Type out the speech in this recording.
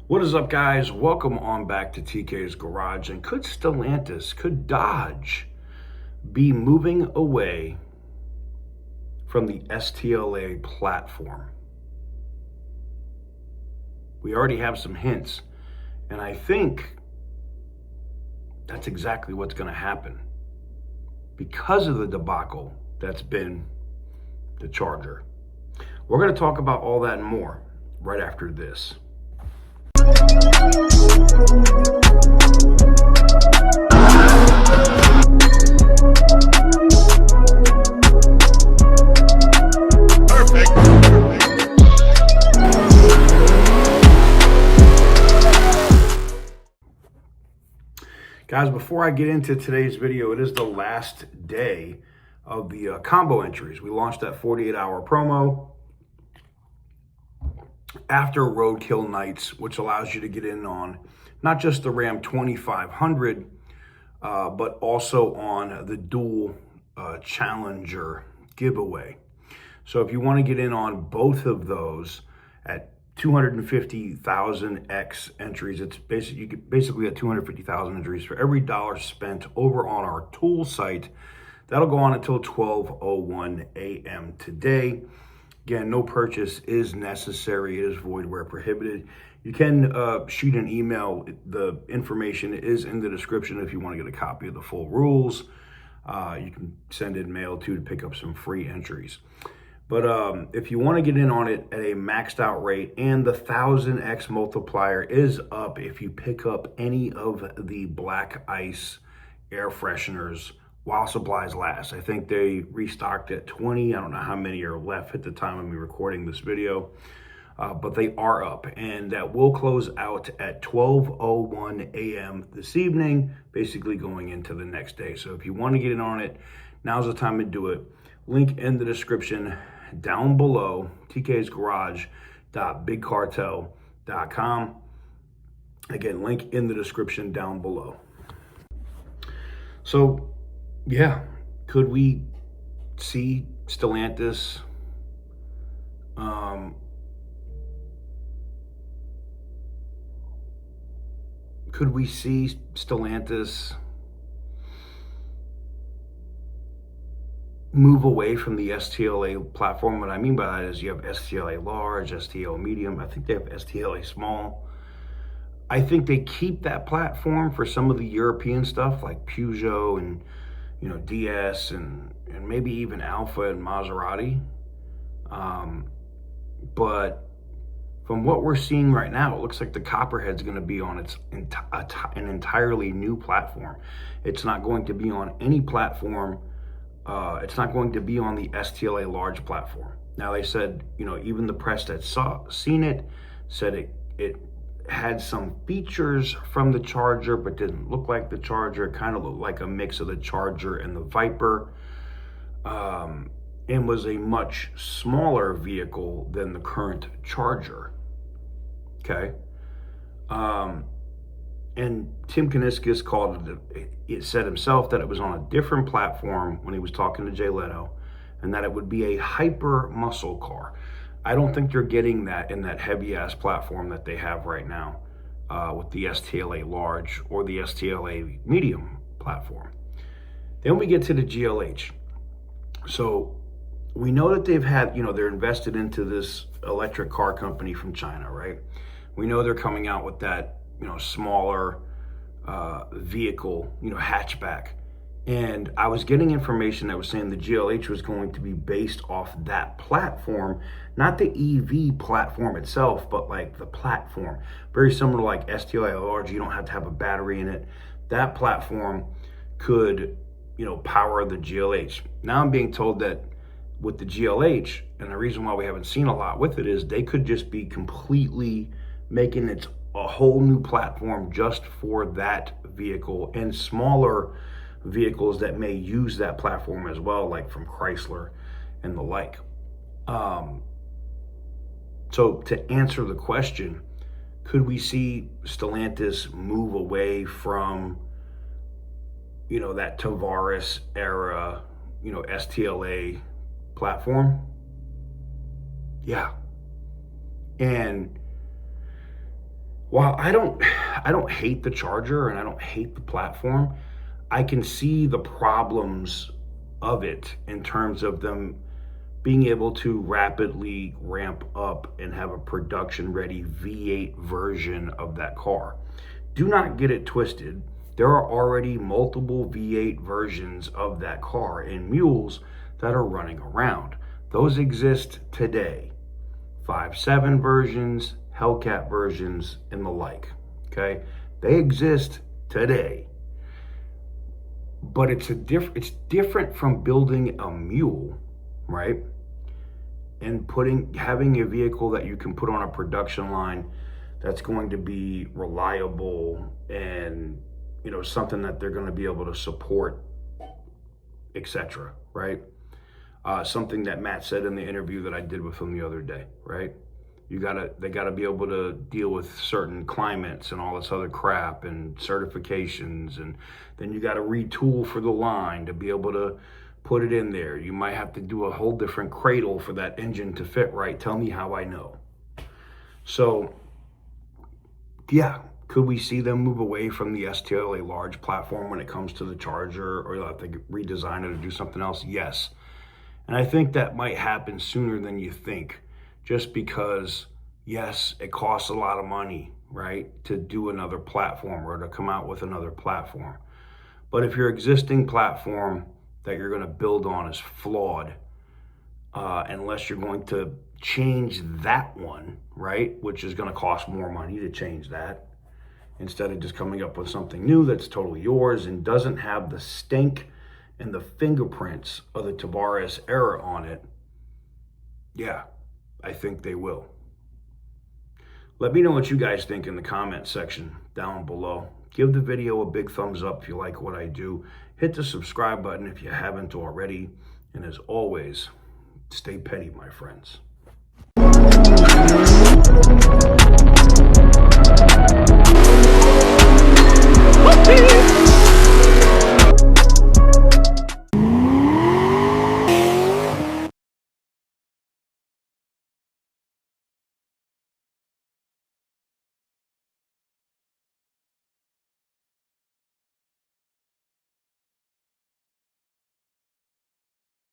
What is up, guys? Welcome on back to TK's Garage. And could Stellantis, could Dodge be moving away from the STLA platform? We already have some hints, and I think that's exactly what's going to happen because of the debacle that's been the Charger. We're going to talk about all that and more right after this. Guys, before I get into today's video, it is the last day of the combo entries. We launched that 48-hour promo after Roadkill Nights, which allows you to get in on not just the Ram 2500, but also on the dual Challenger giveaway. So if you want to get in on both of those at 250,000 X entries, it's basically, you get basically at 250,000 entries for every dollar spent over on our tool site. That'll go on until 12:01 a.m. today. Again, no purchase is necessary. It is void where prohibited. You can shoot an email. The information is in the description if you want to get a copy of the full rules. You can send in mail too to pick up some free entries. But if you want to get in on it at a maxed out rate, and the 1000X multiplier is up if you pick up any of the black ice air fresheners while supplies last. I think they restocked at 20. I don't know how many are left at the time of me recording this video, but they are up, and that will close out at 12:01 a.m. this evening, basically going into the next day. So if you want to get in on it, now's the time to do it. Link in the description down below, tk'sgarage.bigcartel.com. Again, link in the description down below. So, yeah, could we see Stellantis move away from the STLA platform? What I mean by that is you have STLA large, STLA medium. I think they have STLA small. I think they keep that platform for some of the European stuff like Peugeot and DS and maybe even Alfa and Maserati. But from what we're seeing right now, it looks like the copperhead's going to be on an entirely new platform. It's not going to be on any platform. It's not going to be on the STLA large platform. Now, they said, even the press that seen it said it had some features from the Charger, but didn't look like the Charger. It kind of looked like a mix of the Charger and the Viper, and was a much smaller vehicle than the current Charger. Okay. And Tim Kuniskis it said himself that it was on a different platform when he was talking to Jay Leno, and that it would be a hyper muscle car. I don't think you're getting that in that heavy ass platform that they have right now with the STLA large or the STLA medium platform. Then we get to the GLH. So we know that they've had, they're invested into this electric car company from China, right? We know they're coming out with that, smaller vehicle, hatchback. And I was getting information that was saying the GLH was going to be based off that platform, not the EV platform itself, but like the platform. Very similar to like STLA large, you don't have to have a battery in it. That platform could, power the GLH. Now I'm being told that with the GLH, and the reason why we haven't seen a lot with it is they could just be completely making it a whole new platform just for that vehicle, and smaller vehicles that may use that platform as well, like from Chrysler and the like. So to answer the question, could we see Stellantis move away from, that Tavares era, STLA platform? Yeah. And While I don't hate the Charger and I don't hate the platform, I can see the problems of it in terms of them being able to rapidly ramp up and have a production ready V8 version of that car. Do not get it twisted. There are already multiple V8 versions of that car in mules that are running around. Those exist today. 5.7 versions, hellcat versions, and the like. Okay, they exist today. But it's different from building a mule, right? And having a vehicle that you can put on a production line that's going to be reliable and, you know, something that they're going to be able to support, etc. Right? Something that Matt said in the interview that I did with him the other day, right? They gotta be able to deal with certain climates and all this other crap and certifications, and then you gotta retool for the line to be able to put it in there. You might have to do a whole different cradle for that engine to fit right. Tell me how I know. So, yeah, could we see them move away from the STLA large platform when it comes to the Charger, or they'll have to redesign it or do something else? Yes. And I think that might happen sooner than you think, just because, yes, it costs a lot of money, right, to do another platform or to come out with another platform. But if your existing platform that you're going to build on is flawed, unless you're going to change that one, right, which is going to cost more money to change that, instead of just coming up with something new that's totally yours and doesn't have the stink and the fingerprints of the Tavares era on it, yeah, I think they will. Let me know what you guys think in the comment section down below. Give the video a big thumbs up if you like what I do. Hit the subscribe button if you haven't already. And as always, stay petty, my friends.